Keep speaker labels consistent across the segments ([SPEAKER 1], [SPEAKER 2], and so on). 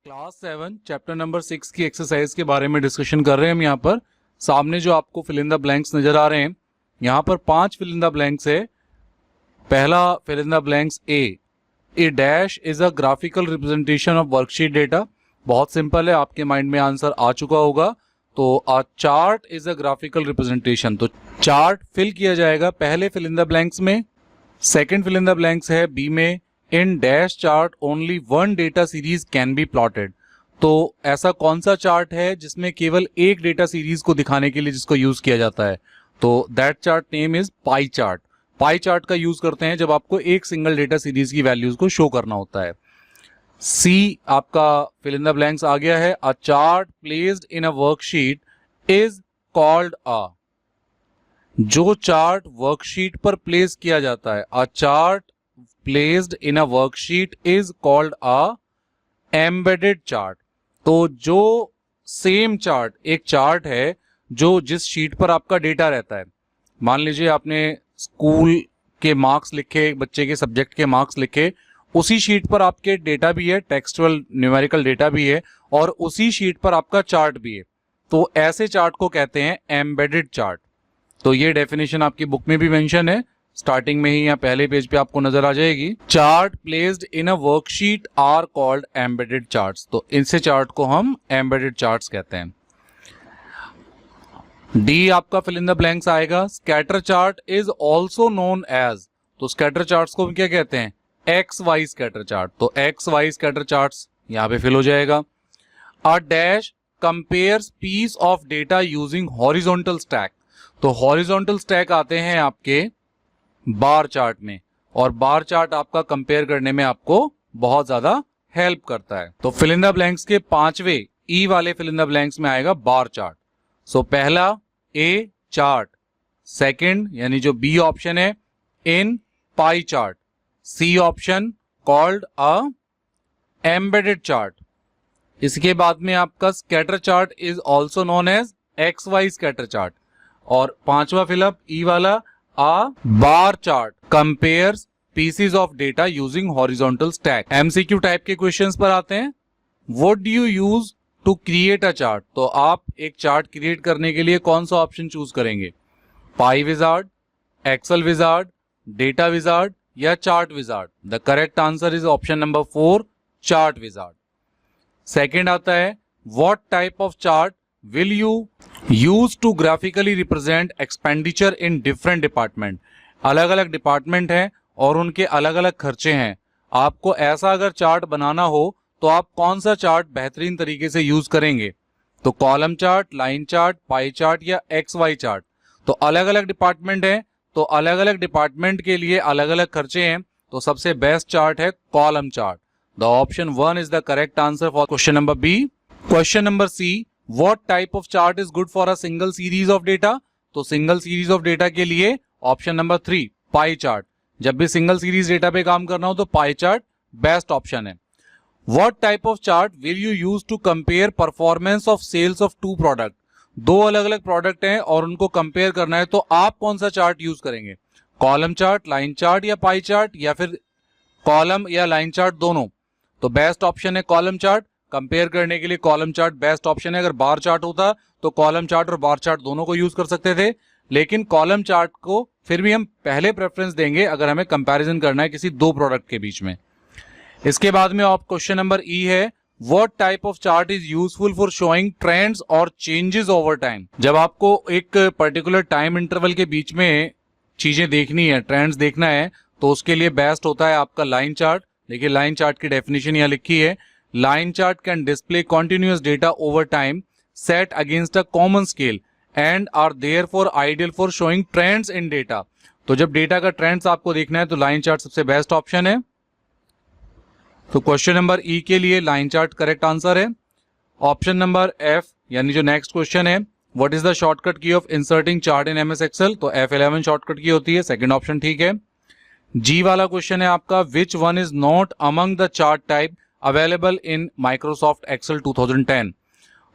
[SPEAKER 1] Class 7 chapter number 6 की exercise के बारे में डिस्कशन कर रहे हैं हम। यहाँ पर सामने जो आपको फिल इन द ब्लैंक्स नजर आ रहे हैं, यहाँ पर 5 फिल इन द ब्लैंक्स है। पहला fill in the blanks A dash is a graphical representation of worksheet data. बहुत सिंपल है, आपके माइंड में आंसर आ चुका होगा। तो a chart is a graphical representation, तो चार्ट फिल किया जाएगा पहले फिल इन द ब्लैंक्स में। Second fill in the blanks है बी में, in dash chart only one data series can be plotted. तो ऐसा कौन सा चार्ट है जिसमें केवल एक डेटा सीरीज को दिखाने के लिए जिसको यूज किया जाता है? तो that chart name is pie chart. Pie chart का यूज करते हैं जब आपको एक सिंगल डेटा सीरीज की वैल्यूज को शो करना होता है। सी आपका फिल इन द ब्लैंक्स आ गया है। अ chart placed in a worksheet is called a. जो चार्ट वर्कशीट पर प्लेस किया जाता है, अ chart placed in a worksheet is called a embedded chart। तो जो सेम चार्ट, एक चार्ट है जो जिस शीट पर आपका डेटा रहता है, मान लीजिए आपने स्कूल के मार्क्स लिखे, बच्चे के सब्जेक्ट के मार्क्स लिखे, उसी शीट पर आपके डेटा भी है, टेक्सचुअल न्यूमेरिकल डेटा भी है, और उसी शीट पर आपका चार्ट भी है। तो ऐसे चार्ट को कहते हैं एम्बेडेड चार्ट। तो ये डेफिनेशन आपकी बुक में भी मेंशन है, स्टार्टिंग में ही या पहले पेज पे आपको नजर आ जाएगी। Chart placed in a worksheet are called embedded charts. तो इनसे चार्ट को हम एम्बेडेड चार्ट्स कहते हैं। डी आपका फिल इन द ब्लैंक्स आएगा। Scatter chart is also known as. तो स्कैटर चार्ट्स को हम क्या कहते हैं? X Y scatter chart. तो एक्स वाई स्कैटर चार्ट्स यहां पे फिल हो जाएगा। A dash compares piece of data using horizontal stack. तो हॉरिजॉन्टल स्टैक आते हैं आपके बार चार्ट में, और बार चार्ट आपका कंपेयर करने में आपको बहुत ज्यादा हेल्प करता है। तो फिल इन द ब्लैंक्स के पांचवे ई वाले फिल इन द ब्लैंक्स में आएगा बार चार्ट। सो पहला ए चार्ट, सेकंड यानी जो बी ऑप्शन है in pie chart, C option called a embedded chart. इसके बाद में आपका scatter chart is also known as X Y scatter chart, और पांचवा फिलअप ई वाला A bar chart compares pieces of data using horizontal stack। MCQ type के questions पर आते हैं। What do you use to create a chart? तो आप एक चार्ट क्रिएट करने के लिए कौन सा ऑप्शन चूज करेंगे? Pie wizard, Excel wizard, data wizard या chart wizard? The correct answer is option number 4, chart wizard. Second आता है What type of chart will you use to graphically represent expenditure in different department? अलग अलग department हैं और उनके अलग अलग खर्चे हैं। आपको ऐसा अगर चार्ट बनाना हो तो आप कौन सा चार्ट बेहतरीन तरीके से यूज करेंगे? तो column chart, line chart, pie chart या एक्स वाई चार्ट? तो अलग अलग डिपार्टमेंट हैं, तो अलग अलग डिपार्टमेंट के लिए अलग अलग खर्चे हैं, तो सबसे बेस्ट चार्ट है column chart. The option 1 is the correct answer for question number B. Question number C, What type of chart is good for a single series of data? तो सिंगल सीरीज ऑफ डेटा के लिए option number 3 pie chart. जब भी single series data पे काम करना हो तो पाई चार्ट बेस्ट ऑप्शन है। What type of chart will you use to compare performance of sales of two product? दो अलग अलग प्रोडक्ट हैं और उनको कंपेयर करना है, तो आप कौन सा चार्ट यूज करेंगे? कॉलम चार्ट, लाइन चार्ट या पाई चार्ट, या फिर कॉलम या लाइन चार्ट दोनों? तो बेस्ट ऑप्शन है कॉलम चार्ट। कंपेयर करने के लिए कॉलम चार्ट बेस्ट ऑप्शन है। अगर बार चार्ट होता तो कॉलम चार्ट और बार चार्ट दोनों को यूज कर सकते थे, लेकिन कॉलम चार्ट को फिर भी हम पहले प्रेफरेंस देंगे अगर हमें कंपैरिजन करना है किसी दो प्रोडक्ट के बीच में। इसके बाद में आप क्वेश्चन नंबर ई है, what type of chart is useful for showing trends और चेंजेस ओवर टाइम? जब आपको एक पर्टिकुलर टाइम इंटरवल के बीच में चीजें देखनी है, ट्रेंड्स देखना है, तो उसके लिए बेस्ट होता है आपका लाइन चार्ट। देखिए लाइन चार्ट की डेफिनेशन यहां लिखी है, line chart can display continuous data over time set against a common scale and are therefore ideal for showing trends in data। तो जब डेटा का ट्रेंड्स आपको देखना है तो लाइन चार्ट सबसे बेस्ट ऑप्शन है। तो क्वेश्चन नंबर ई के लिए लाइन चार्ट करेक्ट आंसर है। ऑप्शन नंबर एफ यानी जो नेक्स्ट क्वेश्चन है, what is the shortcut key of inserting chart in MS Excel? तो F11 शॉर्टकट की होती है, सेकंड ऑप्शन ठीक है। जी वाला क्वेश्चन है आपका, which one is not among the chart type available in Microsoft Excel 2010?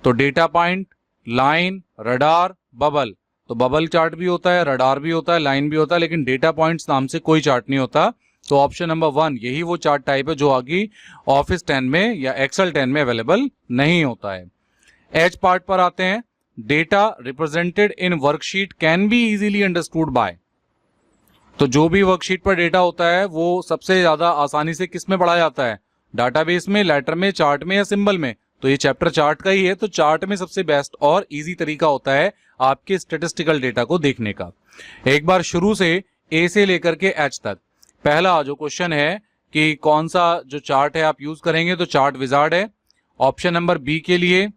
[SPEAKER 1] तो data point, line, radar, bubble. तो बबल चार्ट भी होता है, रडार भी होता है, लाइन भी होता है, लेकिन डेटा पॉइंट्स नाम से कोई चार्ट नहीं होता तो ऑप्शन नंबर 1 यही वो चार्ट टाइप है जो आगे ऑफिस 10 में या एक्सेल 10 में अवेलेबल नहीं होता है। एच पार्ट पर आते हैं। Data represented in worksheet can be easily understood by. तो जो भी वर्कशीट पर डेटा होता है वो सबसे ज्यादा आसानी से किस में पढ़ा जाता है, डाटाबेस में, लेटर में, चार्ट में या सिंबल में। तो ये चैप्टर चार्ट का ही है, तो चार्ट में सबसे बेस्ट और इजी तरीका होता है आपके स्टैटिस्टिकल डेटा को देखने का। एक बार शुरू से ए से लेकर के एच तक पहला जो क्वेश्चन है कि कौन सा जो चार्ट है आप यूज करेंगे, तो चार्ट विजार्ड है। ऑप्शन नंबर बी के लिए,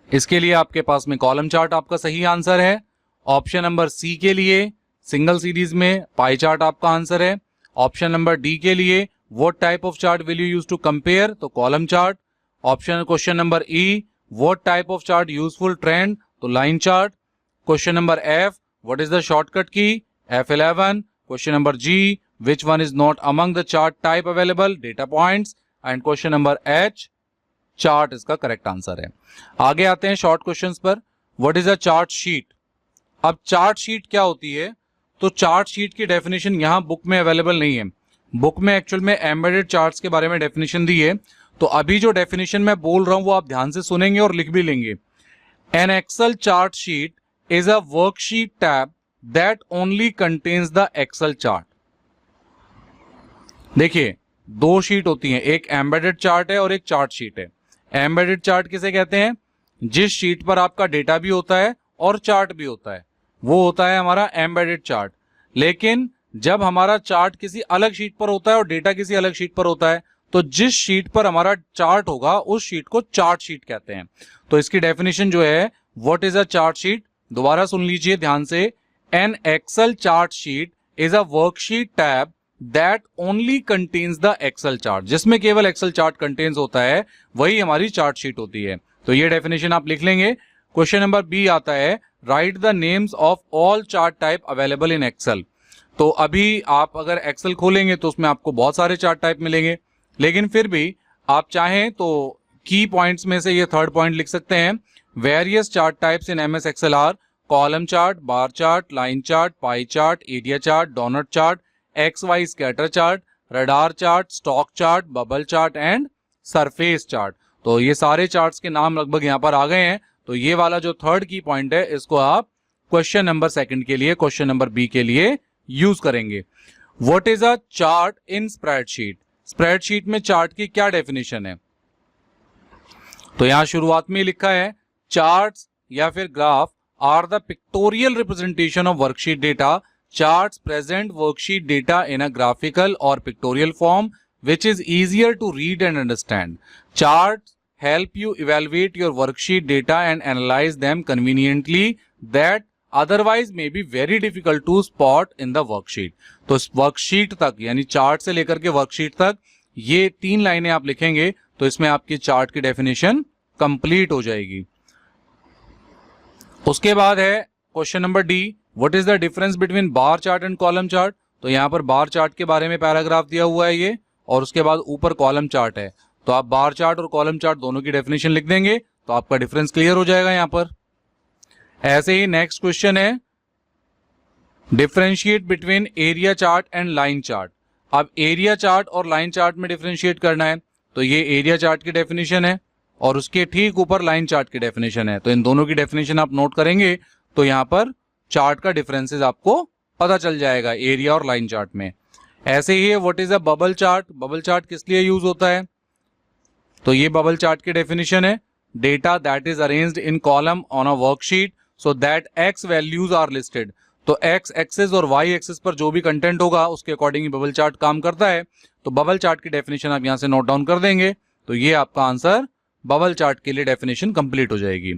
[SPEAKER 1] इसके लिए आपके पास में कॉलम चार्ट आपका सही आंसर है। ऑप्शन नंबर सी के लिए सिंगल सीरीज में पाई चार्ट आपका आंसर है। ऑप्शन नंबर डी के लिए what type of chart will you use to compare, तो column chart. Option question number E what type of chart useful trend, तो line chart. Question number F what is the shortcut key, F11। Question number G which one is not among the chart type available, data points. And question number H chart इसका correct answer है। आगे आते हैं short questions पर। What is a chart sheet. अब chart sheet क्या होती है, तो चार्ट शीट की डेफिनेशन यहां बुक में अवेलेबल नहीं है। बुक में एक्चुअल में एम्बेडेड चार्ट्स के बारे में डेफिनेशन दी है, तो अभी जो डेफिनेशन मैं बोल रहा हूं वो आप ध्यान से सुनेंगे और लिख भी लेंगे। An Excel chart sheet is a worksheet tab that only contains the Excel chart. देखिए दो शीट होती हैं, एक एम्बेडेड चार्ट है और एक चार्ट शीट है। एम्बेडेड चार्ट किसे कहते हैं, जिस शीट पर आपका डेटा भी होता है और चार्ट भी होता है, वो होता है हमारा एम्बेडेड चार्ट। लेकिन जब हमारा चार्ट किसी अलग शीट पर होता है और डेटा किसी अलग शीट पर होता है, तो जिस शीट पर हमारा चार्ट होगा उस शीट को चार्ट शीट कहते हैं। तो इसकी डेफिनेशन जो है what is a chart sheet, दोबारा सुन लीजिए ध्यान से। An Excel chart sheet is a worksheet tab that only contains the Excel chart. जिसमें केवल एक्सेल चार्ट कंटेन्स होता है वही हमारी चार्ट शीट होती है। तो ये डेफिनेशन आप लिख लेंगे। क्वेश्चन नंबर बी आता है write the names of all chart type available in Excel. तो अभी आप अगर एक्सेल खोलेंगे तो उसमें आपको बहुत सारे चार्ट टाइप मिलेंगे, लेकिन फिर भी आप चाहें तो की पॉइंट्स में से ये थर्ड पॉइंट लिख सकते हैं। Various chart types in MS Excel are column chart, bar chart, line chart, pie chart, area chart, donut chart, X Y scatter chart, radar chart, stock chart, bubble chart and surface chart. तो ये सारे charts के नाम लगभग यहाँ पर आ गए हैं। तो ये वाला जो थर्ड की पॉइंट है इसको आप क्वेश्चन नंबर सेकंड के लिए, क्वेश्चन नंबर बी के लिए यूज करेंगे। What is a chart in spreadsheet. Spreadsheet में चार्ट की क्या डेफिनेशन है, तो यहां शुरुआत में लिखा है चार्ट्स या फिर graph are the pictorial representation of worksheet data. Charts present worksheet data in a graphical और pictorial form which is easier to read and understand. Charts help you evaluate your worksheet data and analyze them conveniently that otherwise may be very difficult to spot in the worksheet. तो worksheet तक यानी chart से लेकर के worksheet तक ये 3 लाइनें आप लिखेंगे तो इसमें आपकी चार्ट की डेफिनेशन कंप्लीट हो जाएगी। उसके बाद है question number D, what is the difference between bar chart and column chart. तो यहां पर बार चार्ट के बारे में पैराग्राफ दिया हुआ है ये, और उसके बाद ऊपर कॉलम चार्ट है। तो आप बार चार्ट और कॉलम चार्ट दोनों की डेफिनेशन लिख देंगे तो आपका डिफरेंस क्लियर हो जाएगा यहां पर। ऐसे ही नेक्स्ट क्वेश्चन है differentiate between area chart and line chart. अब एरिया चार्ट और लाइन चार्ट में डिफरेंशिएट करना है, तो ये एरिया चार्ट की डेफिनेशन है और उसके ठीक ऊपर लाइन चार्ट की डेफिनेशन है। तो इन दोनों की डेफिनेशन आप नोट करेंगे तो यहां पर चार्ट का डिफरेंसेस आपको पता चल जाएगा एरिया और लाइन चार्ट में। ऐसे ही है what is a bubble chart. Bubble chart किस लिए यूज होता है, तो ये बबल चार्ट की डेफिनेशन है data that is arranged in column on a worksheet so that X values are listed. तो एक्स एक्सिस और वाई एक्सिस पर जो भी कंटेंट होगा उसके अकॉर्डिंग बबल चार्ट काम करता है। तो बबल चार्ट की डेफिनेशन आप यहां से नोट डाउन कर देंगे तो ये आपका आंसर बबल चार्ट के लिए डेफिनेशन कंप्लीट हो जाएगी।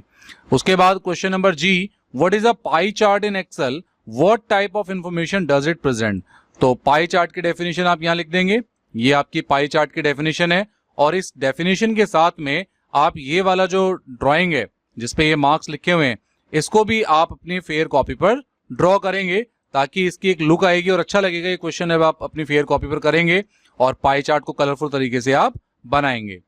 [SPEAKER 1] उसके बाद question number G, what is a pie chart in Excel, what type of information does it present. तो पाई चार्ट की डेफिनेशन आप यहां लिख देंगे, ये आपकी पाई चार्ट की डेफिनेशन है। और इस डेफिनेशन के साथ में आप ये वाला जो ड्राइंग है जिसपे ये मार्क्स लिखे हुए हैं इसको भी आप अपनी फेयर कॉपी पर ड्रॉ करेंगे ताकि इसकी एक लुक आएगी और अच्छा लगेगा। ये क्वेश्चन अब आप अपनी फेयर कॉपी पर करेंगे और पाई चार्ट को कलरफुल तरीके से आप बनाएंगे।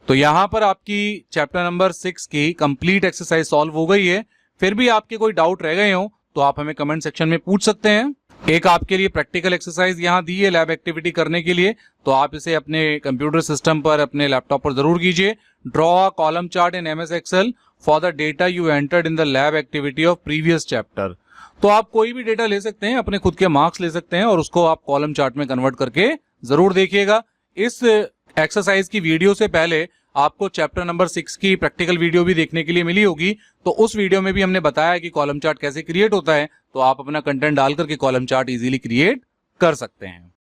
[SPEAKER 1] तो यहां पर आपकी चैप्टर नंबर 6 की कंप्लीट एक्सरसाइज सॉल्व हो गई है। फिर भी आपके कोई डाउट रह गए हो तो आप हमें कमेंट सेक्शन में पूछ सकते हैं। एक आपके लिए प्रैक्टिकल एक्सरसाइज यहाँ दी है लैब एक्टिविटी करने के लिए, तो आप इसे अपने कंप्यूटर सिस्टम पर, अपने लैपटॉप पर जरूर कीजिए। Draw a column chart in MS Excel for the data you entered in the lab activity of previous chapter. तो आप कोई भी डेटा ले सकते हैं, अपने खुद के मार्क्स ले सकते हैं और उसको आप कॉलम चार्ट में कन्वर्ट करके जरूर देखिएगा। इस एक्सरसाइज की वीडियो से पहले आपको चैप्टर नंबर 6 की प्रैक्टिकल वीडियो भी देखने के लिए मिली होगी, तो उस वीडियो में भी हमने बताया कि कॉलम चार्ट कैसे क्रिएट होता है, तो आप अपना कंटेंट डाल करके कॉलम चार्ट इजीली क्रिएट कर सकते हैं।